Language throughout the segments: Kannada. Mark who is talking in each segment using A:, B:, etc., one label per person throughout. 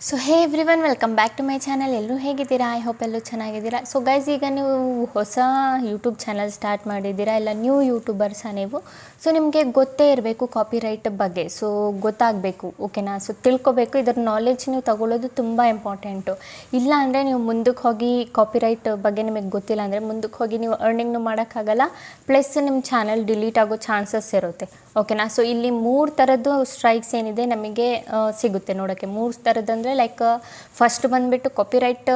A: So hey everyone welcome back to my channel. ಎಲ್ಲರೂ ಹೇಗಿದ್ದೀರಾ? ಐ ಹೋಪ್ ಎಲ್ಲರೂ ಚೆನ್ನಾಗಿದ್ದೀರಾ. ಸೊ ಗೈಸ್, ಈಗ ನೀವು ಹೊಸ ಯೂಟ್ಯೂಬ್ ಚಾನಲ್ ಸ್ಟಾರ್ಟ್ ಮಾಡಿದ್ದೀರಾ, ಇಲ್ಲ ನ್ಯೂ ಯೂಟ್ಯೂಬರ್ಸಾ ನೀವು? ಸೊ ನಿಮಗೆ ಗೊತ್ತೇ ಇರಬೇಕು ಕಾಪಿರೈಟ್ ಬಗ್ಗೆ. ಸೊ ಗೊತ್ತಾಗಬೇಕು, ಓಕೆನಾ? ಸೊ ತಿಳ್ಕೊಬೇಕು, ಇದರ ನಾಲೆಡ್ಜ್ ನೀವು ತಗೊಳ್ಳೋದು ತುಂಬ ಇಂಪಾರ್ಟೆಂಟು. ಇಲ್ಲ ಅಂದರೆ ನೀವು ಮುಂದಕ್ಕೆ ಹೋಗಿ ಕಾಪಿರೈಟ್ ಬಗ್ಗೆ ನಿಮಗೆ ಗೊತ್ತಿಲ್ಲ ಅಂದರೆ ಮುಂದಕ್ಕೆ ಹೋಗಿ ನೀವು ಅರ್ನಿಂಗ್ನು ಮಾಡೋಕ್ಕಾಗಲ್ಲ, ಪ್ಲಸ್ ನಿಮ್ಮ ಚಾನಲ್ ಡಿಲೀಟ್ ಆಗೋ ಚಾನ್ಸಸ್ ಇರುತ್ತೆ, ಓಕೆನಾ? ಸೊ ಇಲ್ಲಿ 3 ಥರದ್ದು ಸ್ಟ್ರೈಕ್ಸ್ ಏನಿದೆ ನಮಗೆ ಸಿಗುತ್ತೆ ನೋಡೋಕ್ಕೆ. 3 ಥರದ್ದು ಲೈಕ್ ಫಸ್ಟ್ ಬಂದುಬಿಟ್ಟು ಕಾಪಿರೈಟ್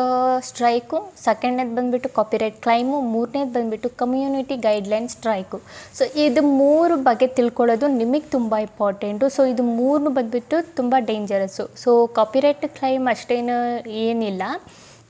A: ಸ್ಟ್ರೈಕು, ಸೆಕೆಂಡನೇದು ಬಂದುಬಿಟ್ಟು ಕಾಪಿರೈಟ್ ಕ್ಲೈಮು, ಮೂರನೇದು ಬಂದುಬಿಟ್ಟು ಕಮ್ಯುನಿಟಿ ಗೈಡ್ಲೈನ್ ಸ್ಟ್ರೈಕು. ಸೊ ಇದು 3 ಬಗ್ಗೆ ತಿಳ್ಕೊಳ್ಳೋದು ನಿಮಗೆ ತುಂಬ ಇಂಪಾರ್ಟೆಂಟು. ಸೊ ಇದು 3 ಬಂದುಬಿಟ್ಟು ತುಂಬ ಡೇಂಜರಸ್ಸು. ಸೊ ಕಾಪಿರೈಟ್ ಕ್ಲೈಮ್ ಅಷ್ಟೇನು ಏನಿಲ್ಲ,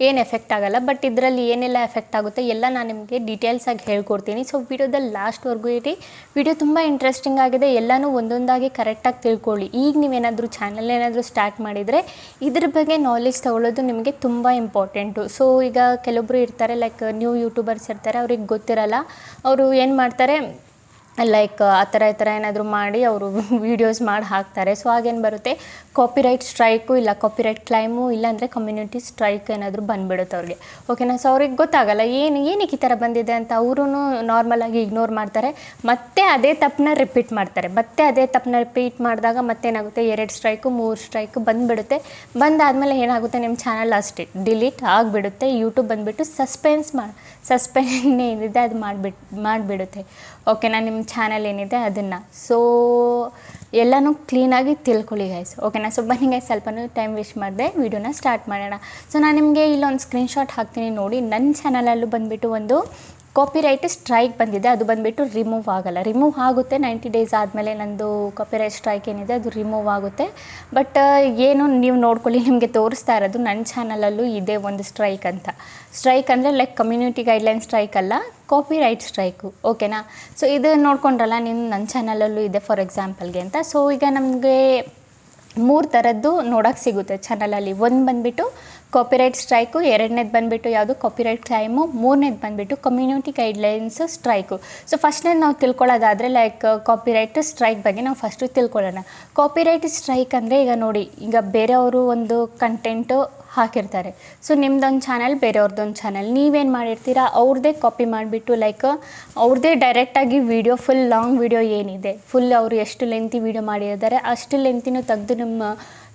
A: ಏನು ಎಫೆಕ್ಟ್ ಆಗೋಲ್ಲ, ಬಟ್ ಇದರಲ್ಲಿ ಏನೆಲ್ಲ ಎಫೆಕ್ಟ್ ಆಗುತ್ತೆ ಎಲ್ಲ ನಾನು ನಿಮಗೆ ಡೀಟೇಲ್ಸಾಗಿ ಹೇಳ್ಕೊಡ್ತೀನಿ. ಸೊ ವಿಡಿಯೋದಲ್ಲಿ ಲಾಸ್ಟ್ವರೆಗೂ ಇರಿ. ವಿಡಿಯೋ ತುಂಬ ಇಂಟ್ರೆಸ್ಟಿಂಗ್ ಆಗಿದೆ, ಎಲ್ಲನೂ ಒಂದೊಂದಾಗಿ ಕರೆಕ್ಟಾಗಿ ತಿಳ್ಕೊಳ್ಳಿ. ಈಗ ನೀವೇನಾದರೂ ಚಾನಲ್ ಏನಾದರೂ ಸ್ಟಾರ್ಟ್ ಮಾಡಿದರೆ ಇದ್ರ ಬಗ್ಗೆ ನಾಲೆಜ್ ತೊಗೊಳ್ಳೋದು ನಿಮಗೆ ತುಂಬ ಇಂಪಾರ್ಟೆಂಟು. ಸೊ ಈಗ ಕೆಲವೊಬ್ಬರು ಇರ್ತಾರೆ, ಲೈಕ್ ನ್ಯೂ ಯೂಟ್ಯೂಬರ್ಸ್ ಇರ್ತಾರೆ, ಅವ್ರಿಗೆ ಗೊತ್ತಿರಲ್ಲ. ಅವರು ಏನು ಮಾಡ್ತಾರೆ, ಲೈಕ್ ಆ ಥರ ಈ ಥರ ಏನಾದರೂ ಮಾಡಿ ಅವರು ವೀಡಿಯೋಸ್ ಮಾಡಿ ಹಾಕ್ತಾರೆ. ಸೊ ಆಗೇನು ಬರುತ್ತೆ, ಕಾಪಿರೈಟ್ ಸ್ಟ್ರೈಕು ಇಲ್ಲ ಕಾಪಿರೈಟ್ ಕ್ಲೈಮು ಇಲ್ಲಾಂದರೆ ಕಮ್ಯುನಿಟಿ ಸ್ಟ್ರೈಕ್ ಏನಾದರೂ ಬಂದುಬಿಡುತ್ತೆ ಅವ್ರಿಗೆ, ಓಕೆನಾ? ಸೊ ಅವ್ರಿಗೆ ಗೊತ್ತಾಗಲ್ಲ ಏನಕ್ಕೆ ಈ ಥರ ಬಂದಿದೆ ಅಂತ. ಅವರು ನಾರ್ಮಲಾಗಿ ಇಗ್ನೋರ್ ಮಾಡ್ತಾರೆ, ಮತ್ತೆ ಅದೇ ತಪ್ಪನ್ನ ರಿಪೀಟ್ ಮಾಡ್ತಾರೆ. ಮತ್ತೆ ಅದೇ ತಪ್ಪನ್ನ ರಿಪೀಟ್ ಮಾಡಿದಾಗ ಮತ್ತೇನಾಗುತ್ತೆ, 2 ಸ್ಟ್ರೈಕು 3 ಸ್ಟ್ರೈಕು ಬಂದುಬಿಡುತ್ತೆ. ಬಂದಾದಮೇಲೆ ಏನಾಗುತ್ತೆ, ನಿಮ್ಮ ಚಾನಲ್ ಅಷ್ಟೇ ಡಿಲೀಟ್ ಆಗಿಬಿಡುತ್ತೆ. ಯೂಟ್ಯೂಬ್ ಬಂದುಬಿಟ್ಟು ಸಸ್ಪೆಂಡ್ ಏನಿದೆ ಅದು ಮಾಡಿಬಿಡುತ್ತೆ, ಓಕೆನಾ? ನಿಮ್ಮ ಚಾನಲ್ ಏನಿದೆ ಅದನ್ನು. ಸೊ ಎಲ್ಲನೂ ಕ್ಲೀನಾಗಿ ತಿಳ್ಕೊಳ್ಳಿ ಗೈಸ್, ಓಕೆನಾ? ಸೊ ಬನ್ನಿ ಗೈಸ್, ಸ್ವಲ್ಪನೂ ಟೈಮ್ ವೇಸ್ಟ್ ಮಾಡಿದೆ ವಿಡಿಯೋನ ಸ್ಟಾರ್ಟ್ ಮಾಡೋಣ. ಸೊ ನಾನು ನಿಮಗೆ ಇಲ್ಲೊಂದು ಸ್ಕ್ರೀನ್ಶಾಟ್ ಹಾಕ್ತೀನಿ ನೋಡಿ. ನನ್ನ ಚಾನಲಲ್ಲೂ ಬಂದುಬಿಟ್ಟು ಒಂದು ಕಾಪಿರೈಟ್ ಸ್ಟ್ರೈಕ್ ಬಂದಿದೆ, ಅದು ಬಂದುಬಿಟ್ಟು ರಿಮೂವ್ ಆಗೋಲ್ಲ. ರಿಮೂವ್ ಆಗುತ್ತೆ 90 ಡೇಸ್ ಆದಮೇಲೆ. ನಂದು ಕಾಪಿರೈಟ್ ಸ್ಟ್ರೈಕ್ ಏನಿದೆ ಅದು ರಿಮೂವ್ ಆಗುತ್ತೆ. ಬಟ್ ಏನು ನೀವು ನೋಡ್ಕೊಳ್ಳಿ, ನಿಮಗೆ ತೋರಿಸ್ತಾ ಇರೋದು ನನ್ನ ಚಾನಲಲ್ಲೂ ಇದೆ ಒಂದು ಸ್ಟ್ರೈಕ್ ಅಂತ. ಸ್ಟ್ರೈಕ್ ಅಂದರೆ ಲೈಕ್ ಕಮ್ಯುನಿಟಿ ಗೈಡ್ಲೈನ್ ಸ್ಟ್ರೈಕ್ ಅಲ್ಲ, ಕಾಪಿರೈಟ್ ಸ್ಟ್ರೈಕು, ಓಕೆನಾ? ಸೊ ಇದು ನೋಡ್ಕೊಂಡ್ರಲ್ಲ ನೀವು, ನನ್ನ ಚಾನಲಲ್ಲೂ ಇದೆ ಫಾರ್ ಎಕ್ಸಾಂಪಲ್ಗೆ ಅಂತ. ಸೊ ಈಗ ನಮಗೆ 3 ಥರದ್ದು ನೋಡೋಕ್ಕೆ ಸಿಗುತ್ತೆ ಚಾನಲಲ್ಲಿ. ಒಂದು ಬಂದುಬಿಟ್ಟು ಕಾಪಿರೈಟ್ ಸ್ಟ್ರೈಕು, 2ನೇದು ಬಂದುಬಿಟ್ಟು ಯಾವುದು ಕಾಪಿರೈಟ್ ಕ್ಲೈಮು, 3ನೇದು ಬಂದುಬಿಟ್ಟು ಕಮ್ಯುನಿಟಿ ಗೈಡ್ಲೈನ್ಸ್ ಸ್ಟ್ರೈಕು. ಸೊ ಫಸ್ಟ್ನೇದು ನಾವು ತಿಳ್ಕೊಳ್ಳೋದಾದರೆ ಲೈಕ್ ಕಾಪಿರೈಟ್ ಸ್ಟ್ರೈಕ್ ಬಗ್ಗೆ ನಾವು ಫಸ್ಟು ತಿಳ್ಕೊಳ್ಳೋಣ. ಕಾಪಿರೈಟ್ ಸ್ಟ್ರೈಕ್ ಅಂದರೆ ಈಗ ನೋಡಿ, ಈಗ ಬೇರೆಯವರು ಒಂದು ಕಂಟೆಂಟು ಹಾಕಿರ್ತಾರೆ. ಸೊ ನಿಮ್ದೊಂದು ಚಾನಲ್, ಬೇರೆಯವ್ರದ್ದೊಂದು ಚಾನಲ್, ನೀವೇನು ಮಾಡಿರ್ತೀರ, ಅವ್ರದ್ದೇ ಕಾಪಿ ಮಾಡಿಬಿಟ್ಟು ಲೈಕ್ ಅವ್ರದ್ದೇ ಡೈರೆಕ್ಟಾಗಿ ವೀಡಿಯೋ, ಫುಲ್ ಲಾಂಗ್ ವೀಡಿಯೋ ಏನಿದೆ, ಫುಲ್ ಅವರು ಎಷ್ಟು ಲೆಂತಿ ವೀಡಿಯೋ ಮಾಡಿದ್ದಾರೆ ಅಷ್ಟು ಲೆಂತಿನೂ ತೆಗೆದು ನಿಮ್ಮ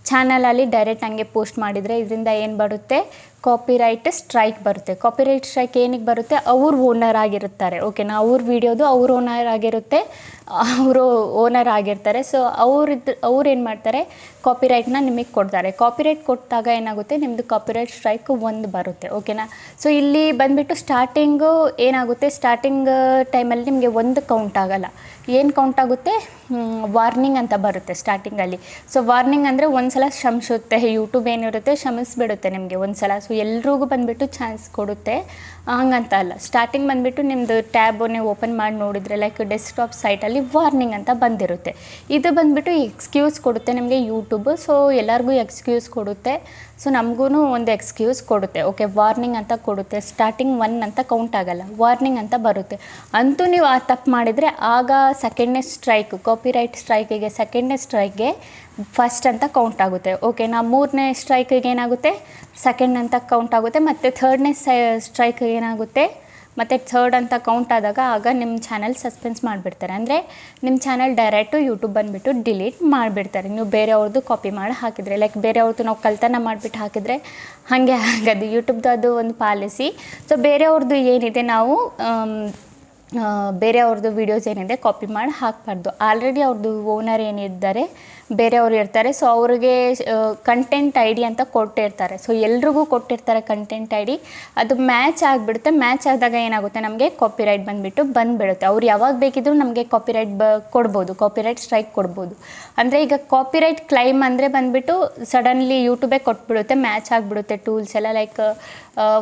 A: ಚಾನಲಲ್ಲಿ ಡೈರೆಕ್ಟ್ ಹಂಗೆ ಪೋಸ್ಟ್ ಮಾಡಿದರೆ ಇದರಿಂದ ಏನು ಬರುತ್ತೆ, ಕಾಪಿರೈಟ್ ಸ್ಟ್ರೈಕ್ ಬರುತ್ತೆ. ಕಾಪಿರೈಟ್ ಸ್ಟ್ರೈಕ್ ಏನಕ್ಕೆ ಬರುತ್ತೆ, ಅವ್ರು ಓನರ್ ಆಗಿರುತ್ತಾರೆ, ಓಕೆನಾ? ಅವ್ರ ವೀಡಿಯೋದು ಅವ್ರು ಓನರ್ ಆಗಿರುತ್ತೆ, ಅವರು ಓನರ್ ಆಗಿರ್ತಾರೆ. ಸೊ ಅವ್ರು ಏನು ಮಾಡ್ತಾರೆ, ಕಾಪಿರೈಟ್ನ ನಿಮಗೆ ಕೊಡ್ತಾರೆ. ಕಾಪಿರೈಟ್ ಕೊಟ್ಟಾಗ ಏನಾಗುತ್ತೆ, ನಿಮ್ಮದು ಕಾಪಿರೈಟ್ ಸ್ಟ್ರೈಕ್ 1 ಬರುತ್ತೆ, ಓಕೆನಾ? ಸೊ ಇಲ್ಲಿ ಬಂದುಬಿಟ್ಟು ಸ್ಟಾರ್ಟಿಂಗು ಏನಾಗುತ್ತೆ, ಸ್ಟಾರ್ಟಿಂಗ್ ಟೈಮಲ್ಲಿ ನಿಮಗೆ 1 ಕೌಂಟ್ ಆಗೋಲ್ಲ. ಏನು ಕೌಂಟ್ ಆಗುತ್ತೆ, ವಾರ್ನಿಂಗ್ ಅಂತ ಬರುತ್ತೆ ಸ್ಟಾರ್ಟಿಂಗಲ್ಲಿ. ಸೊ ವಾರ್ನಿಂಗ್ ಅಂದರೆ ಒಂದು ಸಲ ಕ್ಷಮಿಸುತ್ತೆ, ಯೂಟ್ಯೂಬ್ ಏನಿರುತ್ತೆ ಕ್ಷಮಿಸ್ಬಿಡುತ್ತೆ ನಿಮಗೆ ಒಂದು ಸಲ. ಸೊ ಎಲ್ರಿಗೂ ಬಂದುಬಿಟ್ಟು ಚಾನ್ಸ್ ಕೊಡುತ್ತೆ, ಹಂಗಂತ ಅಲ್ಲ. ಸ್ಟಾರ್ಟಿಂಗ್ ಬಂದುಬಿಟ್ಟು ನಿಮ್ಮದು ಟ್ಯಾಬ್ ನೀವು ಓಪನ್ ಮಾಡಿ ನೋಡಿದರೆ ಲೈಕ್ ಡೆಸ್ಕ್ಟಾಪ್ ಸೈಟಲ್ಲಿ ವಾರ್ನಿಂಗ್ ಅಂತ ಬಂದಿರುತ್ತೆ. ಇದು ಬಂದುಬಿಟ್ಟು ಎಕ್ಸ್ಕ್ಯೂಸ್ ಕೊಡುತ್ತೆ ನಿಮಗೆ ಯೂಟ್ಯೂಬು. ಸೊ ಎಲ್ಲರಿಗೂ ಎಕ್ಸ್ಕ್ಯೂಸ್ ಕೊಡುತ್ತೆ, ಸೊ ನಮಗೂ ಒಂದು ಎಕ್ಸ್ಕ್ಯೂಸ್ ಕೊಡುತ್ತೆ, ಓಕೆ? ವಾರ್ನಿಂಗ್ ಅಂತ ಕೊಡುತ್ತೆ. ಸ್ಟಾರ್ಟಿಂಗ್ 1 ಅಂತ ಕೌಂಟ್ ಆಗೋಲ್ಲ, ವಾರ್ನಿಂಗ್ ಅಂತ ಬರುತ್ತೆ. ಅಂತೂ ನೀವು ಆ ತಪ್ಪು ಮಾಡಿದರೆ ಆಗ ಸೆಕೆಂಡ್ನೇ ಸ್ಟ್ರೈಕು, ಕಾಪಿರೈಟ್ ಸ್ಟ್ರೈಕಿಗೆ ಸೆಕೆಂಡ್ನೇ ಸ್ಟ್ರೈಕ್ಗೆ ಫಸ್ಟ್ ಅಂತ ಕೌಂಟ್ ಆಗುತ್ತೆ, ಓಕೆನಾ? 3ನೇ ಸ್ಟ್ರೈಕಿಗೆ ಏನಾಗುತ್ತೆ, ಸೆಕೆಂಡ್ ಅಂತ ಕೌಂಟ್ ಆಗುತ್ತೆ. ಮತ್ತು 3ನೇ ಸ್ಟ್ರೈಕಿಗೆ ಏನಾಗುತ್ತೆ, ಮತ್ತು 3rd ಅಂತ ಕೌಂಟ್ ಆದಾಗ ಆಗ ನಿಮ್ಮ ಚಾನಲ್ ಸಸ್ಪೆನ್ಸ್ ಮಾಡಿಬಿಡ್ತಾರೆ. ಅಂದರೆ ನಿಮ್ಮ ಚಾನಲ್ ಡೈರೆಕ್ಟು ಯೂಟ್ಯೂಬ್ ಬಂದುಬಿಟ್ಟು ಡಿಲೀಟ್ ಮಾಡಿಬಿಡ್ತಾರೆ. ನೀವು ಬೇರೆಯವ್ರದ್ದು ಕಾಪಿ ಮಾಡಿ ಹಾಕಿದರೆ, ಲೈಕ್ ಬೇರೆಯವ್ರದ್ದು ನಾವು ಕಳ್ತನ ಮಾಡಿಬಿಟ್ಟು ಹಾಕಿದರೆ ಹಾಗೆ ಆಗೋದು. ಯೂಟ್ಯೂಬ್ದು ಅದು ಒಂದು ಪಾಲಿಸಿ. ಸೊ ಬೇರೆಯವ್ರದ್ದು ಏನಿದೆ, ನಾವು ಬೇರೆಯವ್ರದ್ದು ವೀಡಿಯೋಸ್ ಏನಿದೆ ಕಾಪಿ ಮಾಡಿ ಹಾಕಬಾರ್ದು. ಆಲ್ರೆಡಿ ಅವ್ರದ್ದು ಓನರ್ ಏನಿದ್ದಾರೆ ಬೇರೆಯವ್ರು ಇರ್ತಾರೆ. ಸೊ ಅವ್ರಿಗೆ ಕಂಟೆಂಟ್ ಐ ಡಿ ಅಂತ ಕೊಟ್ಟಿರ್ತಾರೆ. ಸೊ ಎಲ್ರಿಗೂ ಕೊಟ್ಟಿರ್ತಾರೆ ಕಂಟೆಂಟ್ ಐ ಡಿ. ಅದು ಮ್ಯಾಚ್ ಆಗಿಬಿಡುತ್ತೆ. ಮ್ಯಾಚ್ ಆದಾಗ ಏನಾಗುತ್ತೆ, ನಮಗೆ ಕಾಪಿರೈಟ್ ಬಂದುಬಿಡುತ್ತೆ. ಅವ್ರು ಯಾವಾಗ ಬೇಕಿದ್ರೂ ನಮಗೆ ಕಾಪಿರೈಟ್ ಕೊಡ್ಬೋದು, ಕಾಪಿರೈಟ್ ಸ್ಟ್ರೈಕ್ ಕೊಡ್ಬೋದು. ಅಂದರೆ ಈಗ ಕಾಪಿರೈಟ್ ಕ್ಲೈಮ್ ಅಂದರೆ ಬಂದುಬಿಟ್ಟು ಸಡನ್ಲಿ ಯೂಟ್ಯೂಬೇ ಕೊಟ್ಬಿಡುತ್ತೆ, ಮ್ಯಾಚ್ ಆಗಿಬಿಡುತ್ತೆ ಟೂಲ್ಸ್ ಎಲ್ಲ. ಲೈಕ್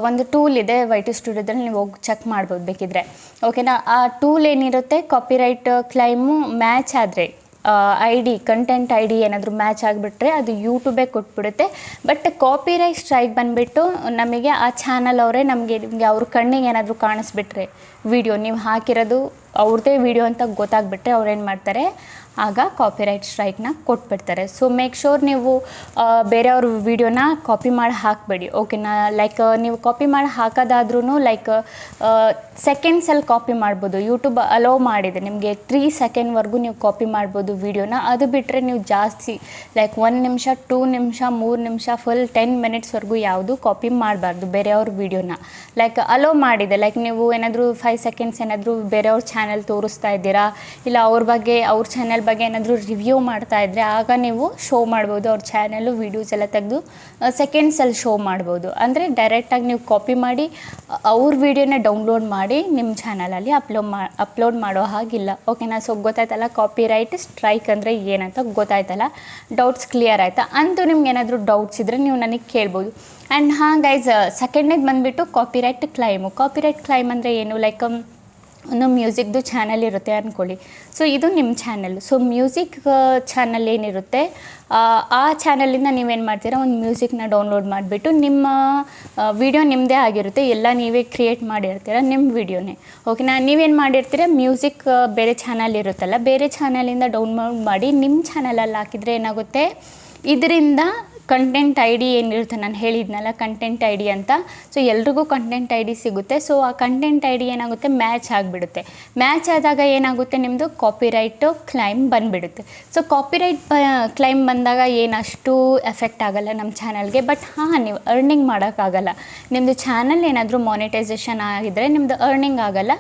A: ಒಂದು ಟೂಲ್ ಇದೆ YT ಸ್ಟುಡಿಯೋದಲ್ಲಿ, ನೀವು ಹೋಗಿ ಚೆಕ್ ಮಾಡ್ಬೋದು ಬೇಕಿದ್ರೆ, ಓಕೆನಾ? ಆ ಟೂಲ್ ಏನಿರುತ್ತೆ, ಕಾಪಿರೈಟ್ ಕ್ಲೈಮು ಮ್ಯಾಚ್ ಆದರೆ I D, content I D ಏನಾದರೂ ಮ್ಯಾಚ್ ಆಗಿಬಿಟ್ರೆ ಅದು ಯೂಟ್ಯೂಬೇ ಕೊಟ್ಬಿಡುತ್ತೆ. ಬಟ್ ಕಾಪಿರೈಟ್ ಸ್ಟ್ರೈಕ್ ಬಂದುಬಿಟ್ಟು ನಮಗೆ ಆ ಚಾನಲ್ ಅವರೇ ನಿಮಗೆ ಅವ್ರ ಕಣ್ಣಿಗೆ ಏನಾದರೂ ಕಾಣಿಸ್ಬಿಟ್ರೆ, ವಿಡಿಯೋ ನೀವು ಹಾಕಿರೋದು ಅವ್ರದ್ದೇ ವಿಡಿಯೋ ಅಂತ ಗೊತ್ತಾಗ್ಬಿಟ್ರೆ ಅವ್ರು ಏನು ಮಾಡ್ತಾರೆ, ಆಗ ಕಾಪಿರೈಟ್ ಸ್ಟ್ರೈಕ್ನ ಕೊಟ್ಬಿಡ್ತಾರೆ. ಸೊ ಮೇಕ್ ಶೋರ್ ನೀವು ಬೇರೆಯವ್ರ ವಿಡಿಯೋನ ಕಾಪಿ ಮಾಡಿ ಹಾಕಬೇಡಿ, ಓಕೆನಾ. ಲೈಕ್ ನೀವು ಕಾಪಿ ಮಾಡಿ ಹಾಕೋದಾದ್ರೂ ಲೈಕ್ ಸೆಕೆಂಡ್ಸಲ್ಲಿ ಕಾಪಿ ಮಾಡ್ಬೋದು. ಯೂಟ್ಯೂಬ್ ಅಲೋ ಮಾಡಿದೆ ನಿಮಗೆ 3 ಸೆಕೆಂಡ್ವರೆಗೂ ನೀವು ಕಾಪಿ ಮಾಡ್ಬೋದು ವಿಡಿಯೋನ. ಅದು ಬಿಟ್ಟರೆ ನೀವು ಜಾಸ್ತಿ ಲೈಕ್ 1 ನಿಮಿಷ 2 ನಿಮಿಷ 3 ನಿಮಿಷ ಫುಲ್ 10 ಮಿನಿಟ್ಸ್ವರೆಗೂ ಯಾವುದು ಕಾಪಿ ಮಾಡಬಾರ್ದು ಬೇರೆಯವ್ರ ವಿಡಿಯೋನ. ಲೈಕ್ ಅಲೋ ಮಾಡಿದೆ, ಲೈಕ್ ನೀವು ಏನಾದರೂ 5 ಸೆಕೆಂಡ್ಸ್ ಏನಾದರೂ ಬೇರೆಯವ್ರ ಚಾನಲ್ ತೋರಿಸ್ತಾ ಇದ್ದೀರಾ, ಇಲ್ಲ ಅವ್ರ ಚಾನಲ್ ಬಗ್ಗೆ ಏನಾದರೂ ರಿವ್ಯೂ ಮಾಡ್ತಾ ಇದ್ದರೆ ಆಗ ನೀವು ಶೋ ಮಾಡ್ಬೋದು. ಅವ್ರ ಚಾನಲ್ಲು ವೀಡಿಯೋಸ್ ಎಲ್ಲ ತೆಗೆದು ಸೆಕೆಂಡ್ಸಲ್ಲಿ ಶೋ ಮಾಡ್ಬೋದು. ಅಂದರೆ ಡೈರೆಕ್ಟಾಗಿ ನೀವು ಕಾಪಿ ಮಾಡಿ ಅವ್ರ ವಿಡಿಯೋನ ಡೌನ್ಲೋಡ್ ಮಾಡಿ ನಿಮ್ಮ ಚಾನಲಲ್ಲಿ ಅಪ್ಲೋಡ್ ಮಾಡೋ ಹಾಗಿಲ್ಲ, ಓಕೆನಾ. ಸೊ ಗೊತ್ತಾಯ್ತಲ್ಲ ಕಾಪಿರೈಟ್ ಸ್ಟ್ರೈಕ್ ಅಂದರೆ ಏನಂತ ಗೊತ್ತಾಯ್ತಲ್ಲ. ಡೌಟ್ಸ್ ಕ್ಲಿಯರ್ ಆಯಿತಾ? ಅಂತೂ ನಿಮ್ಗೆ ಏನಾದರೂ ಡೌಟ್ಸ್ ಇದ್ದರೆ ನೀವು ನನಗೆ ಕೇಳ್ಬೋದು. ಆ್ಯಂಡ್ ಹಾಂ ಗೈಸ್, ಸೆಕೆಂಡ್ನೇದು ಬಂದುಬಿಟ್ಟು ಕಾಪಿರೈಟ್ ಕ್ಲೈಮು. ಕಾಪಿರೈಟ್ ಕ್ಲೈಮ್ ಅಂದರೆ ಏನು? ಲೈಕ್ ಒಂದು ಮ್ಯೂಸಿಕ್ದು ಚಾನಲ್ ಇರುತ್ತೆ ಅಂದ್ಕೊಳ್ಳಿ. ಸೊ ಇದು ನಿಮ್ಮ ಚಾನಲ್. ಸೊ ಮ್ಯೂಸಿಕ್ ಚಾನಲ್ ಏನಿರುತ್ತೆ ಆ ಚಾನಲಿಂದ ನೀವೇನು ಮಾಡ್ತೀರಾ, ಒಂದು ಮ್ಯೂಸಿಕ್ನ ಡೌನ್ಲೋಡ್ ಮಾಡಿಬಿಟ್ಟು ನಿಮ್ಮ ವಿಡಿಯೋ ನಿಮ್ಮದೇ ಆಗಿರುತ್ತೆ, ಎಲ್ಲ ನೀವೇ ಕ್ರಿಯೇಟ್ ಮಾಡಿರ್ತೀರ ನಿಮ್ಮ ವಿಡಿಯೋನೇ, ಓಕೆನಾ. ನೀವೇನು ಮಾಡಿರ್ತೀರ, ಮ್ಯೂಸಿಕ್ ಬೇರೆ ಚಾನಲ್ ಇರುತ್ತಲ್ಲ, ಬೇರೆ ಚಾನಲಿಂದ ಡೌನ್ಲೋಡ್ ಮಾಡಿ ನಿಮ್ಮ ಚಾನಲಲ್ಲಿ ಹಾಕಿದರೆ ಏನಾಗುತ್ತೆ, ಇದರಿಂದ ಕಂಟೆಂಟ್ ಐ ಡಿ ಏನಿರುತ್ತೆ, ನಾನು ಹೇಳಿದ್ನಲ್ಲ ಕಂಟೆಂಟ್ ಐ ಡಿ ಅಂತ. ಸೊ ಎಲ್ರಿಗೂ ಕಂಟೆಂಟ್ ಐ ಡಿ ಸಿಗುತ್ತೆ. ಸೊ ಆ ಕಂಟೆಂಟ್ ಐ ಡಿ ಏನಾಗುತ್ತೆ, ಮ್ಯಾಚ್ ಆಗಿಬಿಡುತ್ತೆ. ಮ್ಯಾಚ್ ಆದಾಗ ಏನಾಗುತ್ತೆ, ನಿಮ್ಮದು ಕಾಪಿರೈಟು ಕ್ಲೈಮ್ ಬಂದುಬಿಡುತ್ತೆ. ಸೊ ಕಾಪಿರೈಟ್ ಕ್ಲೈಮ್ ಬಂದಾಗ ಏನಷ್ಟು ಎಫೆಕ್ಟ್ ಆಗೋಲ್ಲ ನಮ್ಮ ಚಾನಲ್ಗೆ. ಬಟ್ ಹಾಂ, ನೀವು ಅರ್ನಿಂಗ್ ಮಾಡೋಕ್ಕಾಗಲ್ಲ. ನಿಮ್ಮದು ಚಾನಲ್ ಏನಾದರೂ ಮಾನಿಟೈಸೇಷನ್ ಆಗಿದ್ದರೆ ನಿಮ್ಮದು ಅರ್ನಿಂಗ್ ಆಗೋಲ್ಲ.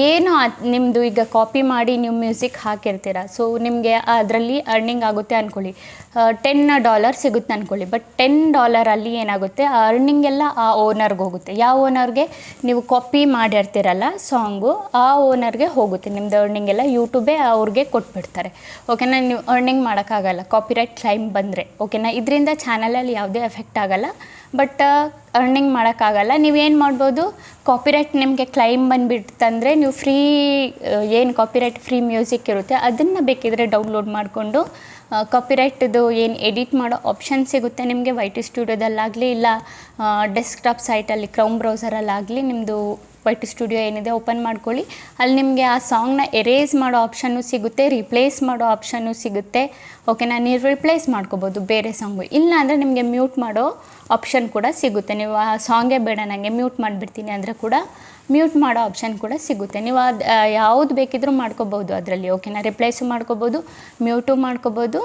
A: ಏನು ನಿಮ್ಮದು ಈಗ ಕಾಪಿ ಮಾಡಿ ನೀವು ಮ್ಯೂಸಿಕ್ ಹಾಕಿರ್ತೀರ, ಸೊ ನಿಮಗೆ ಅದರಲ್ಲಿ ಅರ್ನಿಂಗ್ ಆಗುತ್ತೆ ಅಂದ್ಕೊಳ್ಳಿ, $10 ಸಿಗುತ್ತೆ ಅಂದ್ಕೊಳ್ಳಿ. ಬಟ್ $10 ಏನಾಗುತ್ತೆ, ಆ ಅರ್ನಿಂಗ್ ಎಲ್ಲ ಆ ಓನರ್ಗೆ ಹೋಗುತ್ತೆ. ಯಾವ ಓನರ್ಗೆ? ನೀವು ಕಾಪಿ ಮಾಡಿರ್ತೀರಲ್ಲ ಸಾಂಗು, ಆ ಓನರ್ಗೆ ಹೋಗುತ್ತೆ ನಿಮ್ಮದು ಅರ್ನಿಂಗ್ ಎಲ್ಲ. ಯೂಟ್ಯೂಬೇ ಅವ್ರಿಗೆ ಕೊಟ್ಬಿಡ್ತಾರೆ, ಓಕೆನಾ. ನೀವು ಅರ್ನಿಂಗ್ ಮಾಡೋಕ್ಕಾಗಲ್ಲ ಕಾಪಿರೈಟ್ ಕ್ಲೈಮ್ ಬಂದರೆ, ಓಕೆನಾ. ಇದರಿಂದ ಚಾನಲಲ್ಲಿ ಯಾವುದೇ ಎಫೆಕ್ಟ್ ಆಗೋಲ್ಲ, ಬಟ್ ಅರ್ನಿಂಗ್ ಮಾಡೋಕ್ಕಾಗಲ್ಲ. ನೀವೇನು ಮಾಡ್ಬೋದು, ಕಾಪಿರೈಟ್ ನಿಮಗೆ ಕ್ಲೈಮ್ ಬಂದುಬಿಡ್ತಂದರೆ ನೀವು ಏನು ಕಾಪಿರೈಟ್ ಫ್ರೀ ಮ್ಯೂಸಿಕ್ ಇರುತ್ತೆ ಅದನ್ನು ಬೇಕಿದ್ರೆ ಡೌನ್ಲೋಡ್ ಮಾಡಿಕೊಂಡು ಕಾಪಿರೈಟ್ದು ಏನು ಎಡಿಟ್ ಮಾಡೋ ಆಪ್ಷನ್ ಸಿಗುತ್ತೆ ನಿಮಗೆ YT ಸ್ಟುಡಿಯೋದಲ್ಲಾಗಲಿ, ಇಲ್ಲ ಡೆಸ್ಕ್ಟಾಪ್ ಸೈಟಲ್ಲಿ ಕ್ರೌಮ್ ಬ್ರೌಸರಲ್ಲಾಗಲಿ ನಿಮ್ಮದು YT ಸ್ಟುಡಿಯೋ ಏನಿದೆ ಓಪನ್ ಮಾಡ್ಕೊಳ್ಳಿ. ಅಲ್ಲಿ ನಿಮಗೆ ಆ ಸಾಂಗ್ನ ಎರೇಸ್ ಮಾಡೋ ಆಪ್ಷನ್ನು ಸಿಗುತ್ತೆ, ರಿಪ್ಲೇಸ್ ಮಾಡೋ ಆಪ್ಷನ್ನು ಸಿಗುತ್ತೆ, ಓಕೆನಾ. ನೀವು ರಿಪ್ಲೇಸ್ ಮಾಡ್ಕೋಬೋದು ಬೇರೆ ಸಾಂಗು. ಇಲ್ಲ ಅಂದರೆ ನಿಮಗೆ ಮ್ಯೂಟ್ ಮಾಡೋ ಆಪ್ಷನ್ ಕೂಡ ಸಿಗುತ್ತೆ. ನೀವು ಆ ಸಾಂಗೇ ಬೇಡ ನನಗೆ ಮ್ಯೂಟ್ ಮಾಡಿಬಿಡ್ತೀನಿ ಅಂದರೆ ಕೂಡ ಮ್ಯೂಟ್ ಮಾಡೋ ಆಪ್ಷನ್ ಕೂಡ ಸಿಗುತ್ತೆ. ನೀವು ಅದು ಯಾವುದು ಬೇಕಿದ್ರೂ ಮಾಡ್ಕೋಬೋದು ಅದರಲ್ಲಿ, ಓಕೆನಾ. ರಿಪ್ಲೇಸು ಮಾಡ್ಕೋಬೋದು, ಮ್ಯೂಟು ಮಾಡ್ಕೋಬೋದು,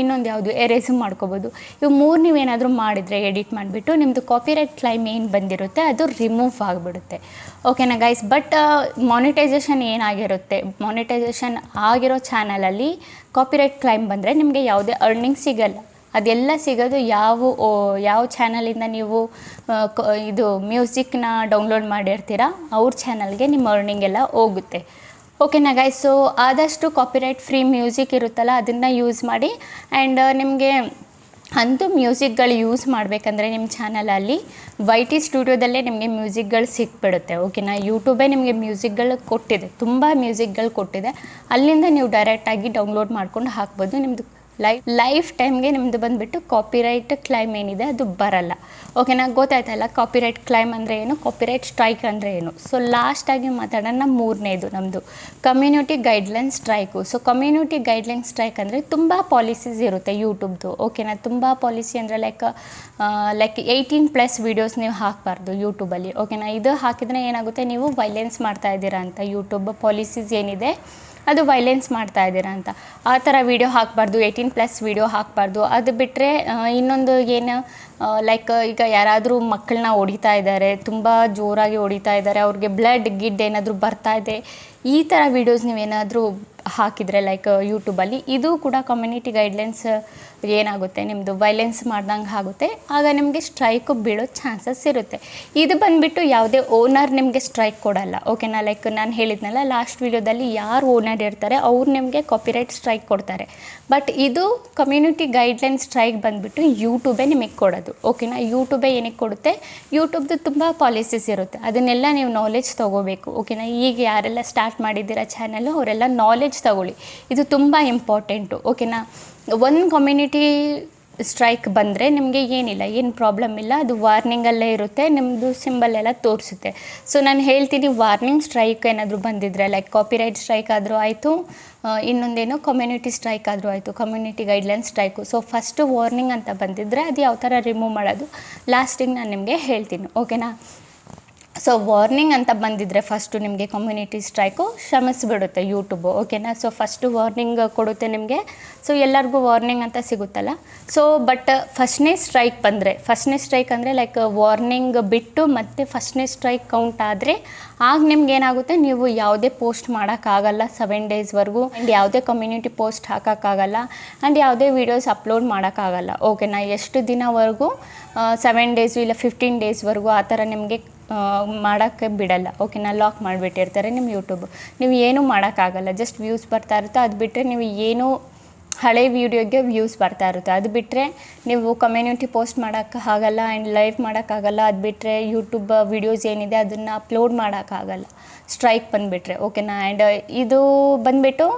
A: ಇನ್ನೊಂದು ಯಾವುದು ಎರೇಸು ಮಾಡ್ಕೋಬೋದು. ಇವು 3 ನೀವೇನಾದರೂ ಮಾಡಿದರೆ ಎಡಿಟ್ ಮಾಡಿಬಿಟ್ಟು ನಿಮ್ಮದು ಕಾಪಿರೈಟ್ ಕ್ಲೈಮ್ ಏನು ಬಂದಿರುತ್ತೆ ಅದು ರಿಮೂವ್ ಆಗಿಬಿಡುತ್ತೆ, ಓಕೆನಾ ಗೈಸ್. ಬಟ್ ಮಾನಿಟೈಸೇಷನ್ ಏನಾಗಿರುತ್ತೆ, ಮಾನಿಟೈಸೇಷನ್ ಆಗಿರೋ ಚಾನಲಲ್ಲಿ ಕಾಪಿರೈಟ್ ಕ್ಲೈಮ್ ಬಂದರೆ ನಿಮಗೆ ಯಾವುದೇ ಅರ್ನಿಂಗ್ ಸಿಗಲ್ಲ. ಅದೆಲ್ಲ ಸಿಗೋದು ಯಾವ ಚಾನಲಿಂದ ನೀವು ಇದು ಮ್ಯೂಸಿಕ್ನ ಡೌನ್ಲೋಡ್ ಮಾಡಿರ್ತೀರ ಅವ್ರ ಚಾನಲ್ಗೆ ನಿಮ್ಮ ಅರ್ನಿಂಗ್ ಎಲ್ಲ ಹೋಗುತ್ತೆ, ಓಕೆನಾ ಗೈಸ್. ಸೊ ಆದಷ್ಟು ಕಾಪಿರೈಟ್ ಫ್ರೀ ಮ್ಯೂಸಿಕ್ ಇರುತ್ತಲ್ಲ ಅದನ್ನು ಯೂಸ್ ಮಾಡಿ. ಆ್ಯಂಡ್ ನಿಮಗೆ ಅಂತೂ ಮ್ಯೂಸಿಕ್ಗಳು ಯೂಸ್ ಮಾಡಬೇಕಂದ್ರೆ ನಿಮ್ಮ ಚಾನಲಲ್ಲಿ YT ಸ್ಟುಡಿಯೋದಲ್ಲೇ ನಿಮಗೆ ಮ್ಯೂಸಿಕ್ಗಳು ಸಿಕ್ಬಿಡುತ್ತೆ, ಓಕೆನಾ. ಯೂಟ್ಯೂಬೇ ನಿಮಗೆ ಮ್ಯೂಸಿಕ್ಗಳು ಕೊಟ್ಟಿದೆ, ತುಂಬ ಮ್ಯೂಸಿಕ್ಗಳು ಕೊಟ್ಟಿದೆ. ಅಲ್ಲಿಂದ ನೀವು ಡೈರೆಕ್ಟಾಗಿ ಡೌನ್ಲೋಡ್ ಮಾಡ್ಕೊಂಡು ಹಾಕ್ಬೋದು. ನಿಮ್ಮದು ಲೈಫ್ ಟೈಮ್ಗೆ ನಿಮ್ಮದು ಬಂದುಬಿಟ್ಟು ಕಾಪಿರೈಟ್ ಕ್ಲೈಮ್ ಏನಿದೆ ಅದು ಬರಲ್ಲ, ಓಕೆನಾ. ಗೊತ್ತಾಯ್ತಲ್ಲ ಕಾಪಿರೈಟ್ ಕ್ಲೈಮ್ ಅಂದರೆ ಏನು, ಕಾಪಿರೈಟ್ ಸ್ಟ್ರೈಕ್ ಅಂದರೆ ಏನು. ಸೊ ಲಾಸ್ಟಾಗಿ ಮಾತಾಡೋಣ 3ನೇದು ನಮ್ಮದು community guideline strike. So community guideline strike ಅಂದರೆ ತುಂಬ ಪಾಲಿಸೀಸ್ ಇರುತ್ತೆ ಯೂಟ್ಯೂಬ್ದು, ಓಕೆನಾ. ತುಂಬ ಪಾಲಿಸಿ ಅಂದರೆ ಲೈಕ್ 18+ ವೀಡಿಯೋಸ್ ನೀವು ಹಾಕಬಾರ್ದು ಯೂಟ್ಯೂಬಲ್ಲಿ, ಓಕೆನಾ. ಇದು ಹಾಕಿದರೆ ಏನಾಗುತ್ತೆ, ನೀವು ವೈಲೆನ್ಸ್ ಮಾಡ್ತಾ ಇದ್ದೀರಾ ಅಂತ ಯೂಟ್ಯೂಬ್ ಪಾಲಿಸೀಸ್ ಏನಿದೆ ಅದು ವೈಲೆನ್ಸ್ ಮಾಡ್ತಾ ಇದ್ದೀರಾ ಅಂತ. ಆ ಥರ ವೀಡಿಯೋ ಹಾಕಬಾರ್ದು, 18+ ವೀಡಿಯೋ ಹಾಕಬಾರ್ದು. ಅದು ಬಿಟ್ಟರೆ ಇನ್ನೊಂದು ಏನು, ಲೈಕ್ ಈಗ ಯಾರಾದರೂ ಮಕ್ಕಳನ್ನ ಹೊಡಿತಾ ಇದ್ದಾರೆ, ತುಂಬ ಜೋರಾಗಿ ಹೊಡಿತಾ ಇದ್ದಾರೆ, ಅವ್ರಿಗೆ ಬ್ಲಡ್ ಗಿಡ್ ಏನಾದರೂ ಬರ್ತಾ ಇದೆ, ಈ ಥರ ವೀಡಿಯೋಸ್ ನೀವೇನಾದರೂ ಹಾಕಿದರೆ ಲೈಕ್ ಯೂಟ್ಯೂಬಲ್ಲಿ, ಇದು ಕೂಡ ಕಮ್ಯುನಿಟಿ ಗೈಡ್ಲೈನ್ಸ್ ಏನಾಗುತ್ತೆ, ನಿಮ್ಮದು ವೈಲೆನ್ಸ್ ಮಾಡ್ದಂಗೆ ಆಗುತ್ತೆ. ಆಗ ನಿಮಗೆ ಸ್ಟ್ರೈಕು ಬೀಳೋ ಚಾನ್ಸಸ್ ಇರುತ್ತೆ. ಇದು ಬಂದುಬಿಟ್ಟು ಯಾವುದೇ ಓನರ್ ನಿಮಗೆ ಸ್ಟ್ರೈಕ್ ಕೊಡಲ್ಲ, ಓಕೆನಾ. ಲೈಕ್ ನಾನು ಹೇಳಿದ್ನಲ್ಲ ಲಾಸ್ಟ್ ವೀಡಿಯೋದಲ್ಲಿ ಯಾರು ಓನರ್ ಇರ್ತಾರೆ ಅವ್ರು ನಿಮಗೆ ಕಾಪಿರೈಟ್ ಸ್ಟ್ರೈಕ್ ಕೊಡ್ತಾರೆ. ಬಟ್ ಇದು ಕಮ್ಯುನಿಟಿ ಗೈಡ್ಲೈನ್ ಸ್ಟ್ರೈಕ್ ಬಂದುಬಿಟ್ಟು ಯೂಟ್ಯೂಬೇ ನಿಮಗೆ ಕೊಡೋದು, ಓಕೆನಾ. ಯೂಟ್ಯೂಬೇ ಏನಕ್ಕೆ ಕೊಡುತ್ತೆ, ಯೂಟ್ಯೂಬ್ದು ತುಂಬ ಪಾಲಿಸೀಸ್ ಇರುತ್ತೆ, ಅದನ್ನೆಲ್ಲ ನೀವು ನಾಲೆಜ್ ತೊಗೋಬೇಕು, ಓಕೆನಾ. ಈಗ ಯಾರೆಲ್ಲ ಸ್ಟಾರ್ಟ್ ಮಾಡಿದ್ದೀರಾ ಚಾನಲ್ಲು ಅವರೆಲ್ಲ ನಾಲೆಜ್ ತಗೊಳ್ಳಿ, ಇದು ತುಂಬ ಇಂಪಾರ್ಟೆಂಟು, ಓಕೆನಾ. ಒಂದು ಕಮ್ಯುನಿಟಿ ಸ್ಟ್ರೈಕ್ ಬಂದರೆ ನಿಮಗೆ ಏನಿಲ್ಲ, ಏನು ಪ್ರಾಬ್ಲಮ್ ಇಲ್ಲ, ಅದು ವಾರ್ನಿಂಗಲ್ಲೇ ಇರುತ್ತೆ, ನಿಮ್ಮದು ಸಿಂಬಲ್ ಎಲ್ಲ ತೋರಿಸುತ್ತೆ. ಸೊ ನಾನು ಹೇಳ್ತೀನಿ, ವಾರ್ನಿಂಗ್ ಸ್ಟ್ರೈಕ್ ಏನಾದರೂ ಬಂದಿದ್ದರೆ ಲೈಕ್ ಕಾಪಿರೈಟ್ ಸ್ಟ್ರೈಕ್ ಆದರೂ ಆಯಿತು, ಇನ್ನೊಂದೇನು ಕಮ್ಯುನಿಟಿ ಸ್ಟ್ರೈಕ್ ಆದರೂ ಆಯಿತು, community guideline strike. So first warning ಅಂತ ಬಂದಿದ್ದರೆ ಅದು ಯಾವ ಥರ ರಿಮೂವ್ ಮಾಡೋದು ಲಾಸ್ಟಿಗೆ ನಾನು ನಿಮಗೆ ಹೇಳ್ತೀನಿ, ಓಕೆನಾ. ಸೊ ವಾರ್ನಿಂಗ್ ಅಂತ ಬಂದಿದ್ದರೆ ಫಸ್ಟು ನಿಮಗೆ ಕಮ್ಯುನಿಟಿ ಸ್ಟ್ರೈಕು ಕ್ಷಮಿಸಿಬಿಡುತ್ತೆ ಯೂಟ್ಯೂಬು, ಓಕೆನಾ. ಸೊ ಫಸ್ಟು ವಾರ್ನಿಂಗ್ ಕೊಡುತ್ತೆ ನಿಮಗೆ, ಸೊ ಎಲ್ಲರಿಗೂ ವಾರ್ನಿಂಗ್ ಅಂತ ಸಿಗುತ್ತಲ್ಲ. ಸೊ ಬಟ್ ಫಸ್ಟ್ನೇ ಸ್ಟ್ರೈಕ್ ಬಂದರೆ, ಫಸ್ಟ್ನೇ ಸ್ಟ್ರೈಕ್ ಅಂದರೆ ಲೈಕ್ ವಾರ್ನಿಂಗ್ ಬಿಟ್ಟು ಮತ್ತೆ ಫಸ್ಟ್ನೇ ಸ್ಟ್ರೈಕ್ ಕೌಂಟ್ ಆದರೆ ಆಗ ನಿಮ್ಗೆ ಏನಾಗುತ್ತೆ, ನೀವು ಯಾವುದೇ ಪೋಸ್ಟ್ ಮಾಡೋಕ್ಕಾಗಲ್ಲ 7 ಡೇಸ್ವರೆಗೂ, ಆ್ಯಂಡ್ ಯಾವುದೇ ಕಮ್ಯುನಿಟಿ ಪೋಸ್ಟ್ ಹಾಕೋಕ್ಕಾಗಲ್ಲ, ಆ್ಯಂಡ್ ಯಾವುದೇ ವೀಡಿಯೋಸ್ ಅಪ್ಲೋಡ್ ಮಾಡೋಕ್ಕಾಗಲ್ಲ, ಓಕೆನಾ. ಎಷ್ಟು ದಿನವರೆಗೂ 7 ಡೇಸು ಇಲ್ಲ 15 ಡೇಸ್ವರೆಗೂ ಆ ಥರ ನಿಮಗೆ ಮಾಡೋಕ್ಕೆ ಬಿಡಲ್ಲ, ಓಕೆನಾ. ಲಾಕ್ ಮಾಡಿಬಿಟ್ಟಿರ್ತಾರೆ ನಿಮ್ಮ ಯೂಟ್ಯೂಬ್, ನೀವು ಏನೂ ಮಾಡೋಕ್ಕಾಗಲ್ಲ, ಜಸ್ಟ್ ವ್ಯೂಸ್ ಬರ್ತಾ ಇರುತ್ತೆ. ಅದು ಬಿಟ್ಟರೆ ನೀವು ಏನೂ ಹಳೆ ವೀಡಿಯೋಗೆ ವ್ಯೂಸ್ ಬರ್ತಾ ಇರುತ್ತೆ, ಅದು ಬಿಟ್ಟರೆ ನೀವು ಕಮ್ಯುನಿಟಿ ಪೋಸ್ಟ್ ಮಾಡೋಕ್ಕೆ ಆಗಲ್ಲ, ಆ್ಯಂಡ್ ಲೈವ್ ಮಾಡೋಕ್ಕಾಗಲ್ಲ. ಅದು ಬಿಟ್ಟರೆ ಯೂಟ್ಯೂಬ್ ವೀಡಿಯೋಸ್ ಏನಿದೆ ಅದನ್ನು ಅಪ್ಲೋಡ್ ಮಾಡೋಕ್ಕಾಗಲ್ಲ ಸ್ಟ್ರೈಕ್ ಬಂದುಬಿಟ್ರೆ, ಓಕೆನಾ. ಆ್ಯಂಡ್ ಇದು ಬಂದುಬಿಟ್ಟು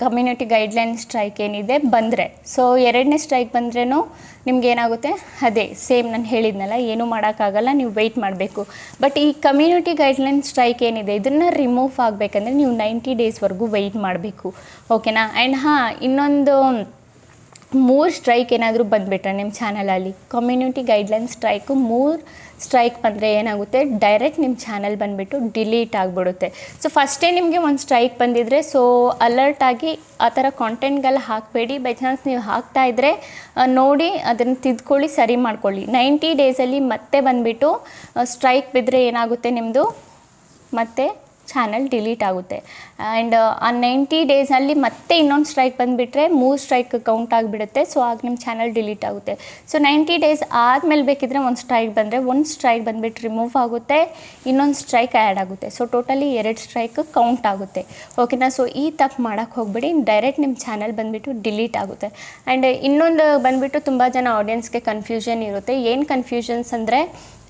A: ಕಮ್ಯುನಿಟಿ ಗೈಡ್ಲೈನ್ ಸ್ಟ್ರೈಕ್ ಏನಿದೆ ಬಂದರೆ, ಸೊ 2ನೇ ಸ್ಟ್ರೈಕ್ ಬಂದ್ರೂ ನಿಮ್ಗೆ ಏನಾಗುತ್ತೆ, ಅದೇ ಸೇಮ್ ನಾನು ಹೇಳಿದ್ನಲ್ಲ, ಏನೂ ಮಾಡೋಕ್ಕಾಗಲ್ಲ, ನೀವು ವೆಯ್ಟ್ ಮಾಡಬೇಕು. ಬಟ್ ಈ ಕಮ್ಯುನಿಟಿ ಗೈಡ್ಲೈನ್ ಸ್ಟ್ರೈಕ್ ಏನಿದೆ ಇದನ್ನು ರಿಮೂವ್ ಆಗಬೇಕಂದ್ರೆ ನೀವು 90 ಡೇಸ್ವರೆಗೂ ವೆಯ್ಟ್ ಮಾಡಬೇಕು, ಓಕೆನಾ. ಆ್ಯಂಡ್ ಇನ್ನೊಂದು 3 ಸ್ಟ್ರೈಕ್ ಏನಾದರೂ ಬಂದುಬಿಟ್ರೆ ನಿಮ್ಮ ಚಾನಲಲ್ಲಿ, ಕಮ್ಯುನಿಟಿ ಗೈಡ್ಲೈನ್ ಸ್ಟ್ರೈಕು 3 ಸ್ಟ್ರೈಕ್ ಬಂದರೆ ಏನಾಗುತ್ತೆ, ಡೈರೆಕ್ಟ್ ನಿಮ್ಮ ಚಾನಲ್ ಬಂದುಬಿಟ್ಟು ಡಿಲೀಟ್ ಆಗಿಬಿಡುತ್ತೆ. ಸೊ ಫಸ್ಟೇ ನಿಮಗೆ ಒಂದು ಸ್ಟ್ರೈಕ್ ಬಂದಿದ್ದರೆ ಸೊ ಅಲರ್ಟಾಗಿ ಆ ಥರ ಕಾಂಟೆಂಟ್ಗೆಲ್ಲ ಹಾಕಬೇಡಿ. ಬೈ ಚಾನ್ಸ್ ನೀವು ಹಾಕ್ತಾಯಿದ್ರೆ ನೋಡಿ ಅದನ್ನು ತಿದ್ಕೊಳ್ಳಿ, ಸರಿ ಮಾಡ್ಕೊಳ್ಳಿ. 90 ಡೇಸಲ್ಲಿ ಮತ್ತೆ ಬಂದುಬಿಟ್ಟು ಸ್ಟ್ರೈಕ್ ಬಿದ್ದರೆ ಏನಾಗುತ್ತೆ, ನಿಮ್ಮದು ಮತ್ತೆ ಚಾನಲ್ ಡಿಲೀಟ್ ಆಗುತ್ತೆ. ಆ್ಯಂಡ್ ಆ 90 ಡೇಸಲ್ಲಿ ಮತ್ತೆ ಇನ್ನೊಂದು ಸ್ಟ್ರೈಕ್ ಬಂದುಬಿಟ್ರೆ 3 ಸ್ಟ್ರೈಕ್ ಕೌಂಟ್ ಆಗಿಬಿಡುತ್ತೆ. ಸೊ ಆಗ ನಿಮ್ಮ ಚಾನಲ್ ಡಿಲೀಟ್ ಆಗುತ್ತೆ. ಸೊ 90 ಡೇಸ್ ಆದಮೇಲೆ ಬೇಕಿದ್ರೆ ಒಂದು ಸ್ಟ್ರೈಕ್ ಬಂದರೆ ಒಂದು ಸ್ಟ್ರೈಕ್ ಬಂದುಬಿಟ್ಟು ರಿಮೂವ್ ಆಗುತ್ತೆ, ಇನ್ನೊಂದು ಸ್ಟ್ರೈಕ್ ಆ್ಯಡ್ ಆಗುತ್ತೆ. ಸೊ ಟೋಟಲಿ 2 ಸ್ಟ್ರೈಕ್ ಕೌಂಟ್ ಆಗುತ್ತೆ, ಓಕೆನಾ. ಸೊ ಈ ತಪ್ಪು ಮಾಡೋಕ್ಕೆ ಹೋಗ್ಬೇಡಿ, ಡೈರೆಕ್ಟ್ ನಿಮ್ಮ ಚಾನಲ್ ಬಂದುಬಿಟ್ಟು ಡಿಲೀಟ್ ಆಗುತ್ತೆ. ಆ್ಯಂಡ್ ಇನ್ನೊಂದು ಬಂದುಬಿಟ್ಟು ತುಂಬ ಜನ ಆಡಿಯನ್ಸ್ಗೆ ಕನ್ಫ್ಯೂಷನ್ ಇರುತ್ತೆ. ಏನು ಕನ್ಫ್ಯೂಷನ್ಸ್ ಅಂದರೆ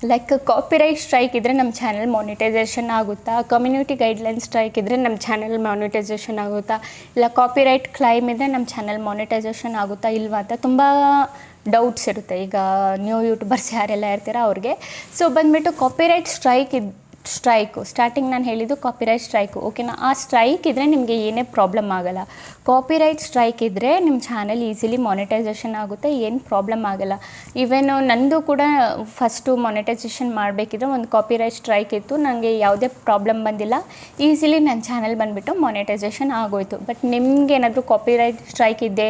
A: ಲೈಕ್ ಕಾಪಿರೈಟ್ ಸ್ಟ್ರೈಕ್ ಇದ್ದರೆ ನಮ್ಮ ಚಾನಲ್ ಮಾನಿಟೈಸೇಷನ್ ಆಗುತ್ತಾ, ಕಮ್ಯುನಿಟಿ ಗೈಡ್ಲೈನ್ ಸ್ಟ್ರೈಕ್ ಇದ್ದರೆ ನಮ್ಮ ಚಾನಲ್ ಮಾನಿಟೈಸೇಷನ್ ಆಗುತ್ತಾ, ಇಲ್ಲ ಕಾಪಿರೈಟ್ ಕ್ಲೈಮ್ ಇದ್ದರೆ ನಮ್ಮ ಚಾನಲ್ ಮಾನಿಟೈಸೇಷನ್ ಆಗುತ್ತಾ ಇಲ್ವಾ ಅಂತ ತುಂಬ ಡೌಟ್ಸ್ ಇರುತ್ತೆ. ಈಗ ನ್ಯೂ ಯೂಟ್ಯೂಬರ್ಸ್ ಯಾರೆಲ್ಲ ಇರ್ತೀರ ಅವ್ರಿಗೆ. ಸೊ ಬಂದುಬಿಟ್ಟು ಕಾಪಿರೈಟ್ ಸ್ಟ್ರೈಕು ಸ್ಟಾರ್ಟಿಂಗ್ ನಾನು ಹೇಳಿದ್ದು ಕಾಪಿರೈಟ್ ಸ್ಟ್ರೈಕು, ಓಕೆನಾ. ಆ ಸ್ಟ್ರೈಕ್ ಇದ್ದರೆ ನಿಮಗೆ ಏನೇ ಪ್ರಾಬ್ಲಮ್ ಆಗೋಲ್ಲ. ಕಾಪಿರೈಟ್ ಸ್ಟ್ರೈಕ್ ಇದ್ದರೆ ನಿಮ್ಮ ಚಾನಲ್ ಈಸಿಲಿ ಮಾನಿಟೈಸೇಷನ್ ಆಗುತ್ತೆ, ಏನು ಪ್ರಾಬ್ಲಮ್ ಆಗೋಲ್ಲ. ಈವನು ನಂದು ಕೂಡ ಫಸ್ಟು ಮಾನಿಟೈಸೇಷನ್ ಮಾಡಬೇಕಿದ್ರೆ ಒಂದು ಕಾಪಿರೈಟ್ ಸ್ಟ್ರೈಕ್ ಇತ್ತು, ನನಗೆ ಯಾವುದೇ ಪ್ರಾಬ್ಲಮ್ ಬಂದಿಲ್ಲ, ಈಸಿಲಿ ನನ್ನ ಚಾನಲ್ ಬಂದುಬಿಟ್ಟು ಮಾನಿಟೈಸೇಷನ್ ಆಗೋಯಿತು. ಬಟ್ ನಿಮ್ಗೇನಾದರೂ ಕಾಪಿರೈಟ್ ಸ್ಟ್ರೈಕ್ ಇದೆ,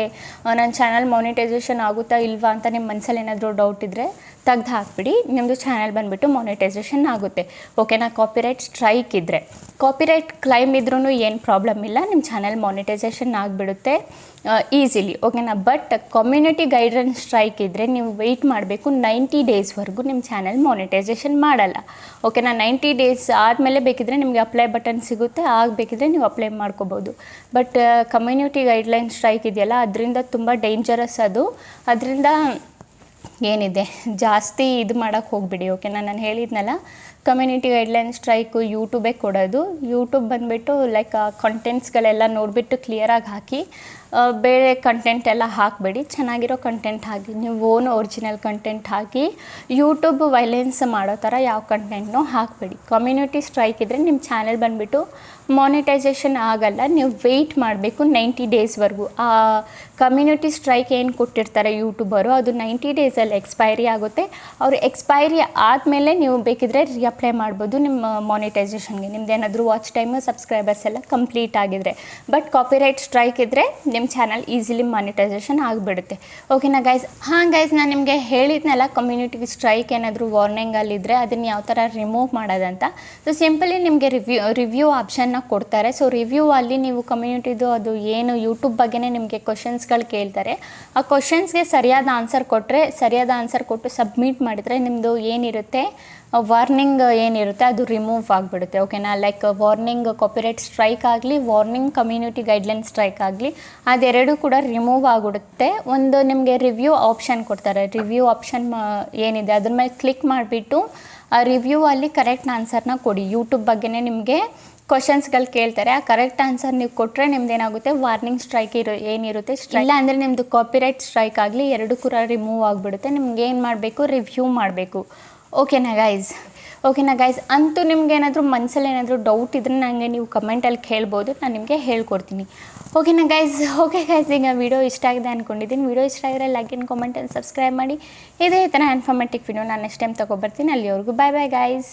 A: ನನ್ನ ಚಾನಲ್ ಮಾನಿಟೈಸೇಷನ್ ಆಗುತ್ತಾ ಇಲ್ವಾ ಅಂತ ನಿಮ್ಮ ಮನಸ್ಸಲ್ಲಿ ಏನಾದರೂ ಡೌಟ್ ಇದ್ದರೆ ತೆಗ್ದು ಹಾಕ್ಬಿಡಿ, ನಿಮ್ಮದು ಚಾನಲ್ ಬಂದುಬಿಟ್ಟು ಮಾನಿಟೈಸೇಷನ್ ಆಗುತ್ತೆ, ಓಕೆನಾ. ಕಾಪಿರೈಟ್ ಸ್ಟ್ರೈಕ್ ಇದ್ದರೆ, ಕಾಪಿರೈಟ್ ಕ್ಲೈಮ್ ಇದ್ರೂ ಏನು ಪ್ರಾಬ್ಲಮ್ ಇಲ್ಲ, ನಿಮ್ಮ ಚಾನಲ್ ಮಾನಿಟೈಸೇಷನ್ ಆಗಿಬಿಡುತ್ತೆ ಈಸಿಲಿ, ಓಕೆನಾ. ಬಟ್ ಕಮ್ಯುನಿಟಿ ಗೈಡ್ಲೈನ್ ಸ್ಟ್ರೈಕ್ ಇದ್ದರೆ ನೀವು ವೆಯ್ಟ್ ಮಾಡಬೇಕು 90 ಡೇಸ್ವರೆಗೂ ನಿಮ್ಮ ಚಾನಲ್ ಮಾನಿಟೈಸೇಷನ್ ಮಾಡಲ್ಲ, ಓಕೆನಾ. 90 ಡೇಸ್ ಆದಮೇಲೆ ಬೇಕಿದ್ರೆ ನಿಮಗೆ ಅಪ್ಲೈ ಬಟನ್ ಸಿಗುತ್ತೆ, ಆಗ ಬೇಕಿದ್ರೆ ನೀವು ಅಪ್ಲೈ ಮಾಡ್ಕೋಬೋದು. ಬಟ್ ಕಮ್ಯುನಿಟಿ ಗೈಡ್ಲೈನ್ ಸ್ಟ್ರೈಕ್ ಇದೆಯಲ್ಲ ಅದರಿಂದ ತುಂಬ ಡೇಂಜರಸ್ ಅದು, ಅದರಿಂದ ಏನಿದೆ ಜಾಸ್ತಿ ಇದು ಮಾಡೋಕ್ಕೆ ಹೋಗ್ಬಿಡಿ, ಓಕೆನಾ. ನಾನು ಹೇಳಿದ್ನಲ್ಲ ಕಮ್ಯುನಿಟಿ ಗೈಡ್ಲೈನ್ ಸ್ಟ್ರೈಕು ಯೂಟ್ಯೂಬೇ ಕೊಡೋದು. ಯೂಟ್ಯೂಬ್ ಬಂದುಬಿಟ್ಟು ಲೈಕ್ ಕಂಟೆಂಟ್ಸ್ಗಳೆಲ್ಲ ನೋಡಿಬಿಟ್ಟು ಕ್ಲಿಯರಾಗಿ ಹಾಕಿ, ಬೇರೆ ಕಂಟೆಂಟ್ ಎಲ್ಲ ಹಾಕಬೇಡಿ, ಚೆನ್ನಾಗಿರೋ ಕಂಟೆಂಟ್ ಹಾಕಿ, ನೀವು ಓನ್ ಒರಿಜಿನಲ್ ಕಂಟೆಂಟ್ ಹಾಕಿ. ಯೂಟ್ಯೂಬ್ ವೈಲೆನ್ಸ್ ಮಾಡೋ ಥರ ಯಾವ ಕಂಟೆಂಟ್ನೂ ಹಾಕಬೇಡಿ. ಕಮ್ಯುನಿಟಿ ಸ್ಟ್ರೈಕ್ ಇದ್ದರೆ ನಿಮ್ಮ ಚಾನಲ್ ಬಂದುಬಿಟ್ಟು ಮಾನಿಟೈಸೇಷನ್ ಆಗಲ್ಲ, ನೀವು ವೆಯ್ಟ್ ಮಾಡಬೇಕು 90 ಡೇಸ್ವರೆಗೂ. ಆ ಕಮ್ಯುನಿಟಿ ಸ್ಟ್ರೈಕ್ ಏನು ಕೊಟ್ಟಿರ್ತಾರೆ ಯೂಟ್ಯೂಬರು ಅದು 90 ಡೇಸಲ್ಲಿ ಎಕ್ಸ್ಪೈರಿ ಆಗುತ್ತೆ. ಅವರು ಎಕ್ಸ್ಪೈರಿ ಆದಮೇಲೆ ನೀವು ಬೇಕಿದ್ರೆ ರಿಅಪ್ಲೈ ಮಾಡ್ಬೋದು ನಿಮ್ಮ ಮಾನಿಟೈಸೇಷನ್ಗೆ, ನಿಮ್ದೇನಾದರೂ ವಾಚ್ ಟೈಮು ಸಬ್ಸ್ಕ್ರೈಬರ್ಸ್ ಎಲ್ಲ ಕಂಪ್ಲೀಟ್ ಆಗಿದ್ರೆ. ಬಟ್ ಕಾಪಿರೈಟ್ ಸ್ಟ್ರೈಕ್ ಇದ್ದರೆ ನಿಮ್ಮ ಚಾನಲ್ ಈಸಿಲಿ ಮಾನಿಟೈಸೇಷನ್ ಆಗಿಬಿಡುತ್ತೆ, ಓಕೆನಾ ಗೈಸ್. ಗೈಸ್ ನಾನು ನಿಮಗೆ ಹೇಳಿದ್ನಲ್ಲ ಕಮ್ಯುನಿಟಿ ಸ್ಟ್ರೈಕ್ ಏನಾದರೂ ವಾರ್ನಿಂಗಲ್ಲಿದ್ದರೆ ಅದನ್ನು ಯಾವ ಥರ ರಿಮೂವ್ ಮಾಡೋದಂತ. ಸೊ ಸಿಂಪಲಿ ನಿಮಗೆ ರಿವ್ಯೂ ಆಪ್ಷನ್ನ ಕೊಡ್ತಾರೆ. ಸೊ ರಿವ್ಯೂ ಅಲ್ಲಿ ನೀವು ಕಮ್ಯುನಿಟಿದು ಅದು ಏನು ಯೂಟ್ಯೂಬ್ ಬಗ್ಗೆನೇ ನಿಮಗೆ ಕ್ವಶನ್ಸ್ಗಳು ಕೇಳ್ತಾರೆ, ಆ ಕ್ವಶನ್ಸ್ಗೆ ಸರಿಯಾದ ಆನ್ಸರ್ ಕೊಟ್ಟು ಸಬ್ಮಿಟ್ ಮಾಡಿದರೆ ನಿಮ್ಮದು ಏನಿರುತ್ತೆ ವಾರ್ನಿಂಗ್ ಏನಿರುತ್ತೆ ಅದು ರಿಮೂವ್ ಆಗಿಬಿಡುತ್ತೆ, ಓಕೆನಾ. ಲೈಕ್ ವಾರ್ನಿಂಗ್ ಕಾಪಿರೈಟ್ ಸ್ಟ್ರೈಕ್ ಆಗಲಿ, ವಾರ್ನಿಂಗ್ ಕಮ್ಯುನಿಟಿ ಗೈಡ್ಲೈನ್ ಸ್ಟ್ರೈಕ್ ಆಗಲಿ, ಅದೆರಡೂ ಕೂಡ ರಿಮೂವ್ ಆಗಿಬಿಡುತ್ತೆ. ಒಂದು ನಿಮಗೆ ರಿವ್ಯೂ ಆಪ್ಷನ್ ಕೊಡ್ತಾರೆ, ರಿವ್ಯೂ ಆಪ್ಷನ್ ಏನಿದೆ ಅದ್ರ ಮೇಲೆ ಕ್ಲಿಕ್ ಮಾಡಿಬಿಟ್ಟು ಆ ರಿವ್ಯೂ ಅಲ್ಲಿ ಕರೆಕ್ಟ್ ಆನ್ಸರ್ನ ಕೊಡಿ. ಯೂಟ್ಯೂಬ್ ಬಗ್ಗೆನೇ ನಿಮಗೆ ಕ್ವಶನ್ಸ್ಗಳು ಕೇಳ್ತಾರೆ. ಆ ಕರೆಕ್ಟ್ ಆನ್ಸರ್ ನೀವು ಕೊಟ್ಟರೆ ನಿಮ್ದೇನಾಗುತ್ತೆ, ವಾರ್ನಿಂಗ್ ಸ್ಟ್ರೈಕ್ ಏನಿರುತ್ತೆ ಇಲ್ಲ ಅಂದರೆ ನಿಮ್ಮದು ಕಾಪಿರೈಟ್ ಸ್ಟ್ರೈಕ್ ಆಗಲಿ, ಎರಡೂ ಕೂಡ ರಿಮೂವ್ ಆಗಿಬಿಡುತ್ತೆ. ನಿಮ್ಗೆ ಏನು ಮಾಡಬೇಕು, ರಿವ್ಯೂ ಮಾಡಬೇಕು. ಓಕೆನಾ ಗೈಸ್ ಅಂತೂ ನಿಮ್ಗೆ ಏನಾದರೂ ಮನಸ್ಸಲ್ಲಿ ಏನಾದರೂ ಡೌಟ್ ಇದ್ದರೆ ನನಗೆ ನೀವು ಕಮೆಂಟಲ್ಲಿ ಕೇಳ್ಬೋದು, ನಾನು ನಿಮಗೆ ಹೇಳ್ಕೊಡ್ತೀನಿ. ಓಕೆ ಗೈಸ್, ಈಗ ವಿಡಿಯೋ ಇಷ್ಟ ಆಗಿದೆ ಅಂದ್ಕೊಂಡಿದ್ದೀನಿ. ವಿಡಿಯೋ ಇಷ್ಟ ಆಗಿದ್ರೆ like and comment and subscribe ಮಾಡಿ. ಇದೇ ಥರ ಇನ್ಫಾರ್ಮೇಟಿವ್ ವಿಡಿಯೋ ನಾನು ನೆಕ್ಸ್ಟ್ ಟೈಮ್ ತೊಗೊಬರ್ತೀನಿ. ಅಲ್ಲಿವರೆಗೂ ಬಾಯ್ ಗೈಸ್.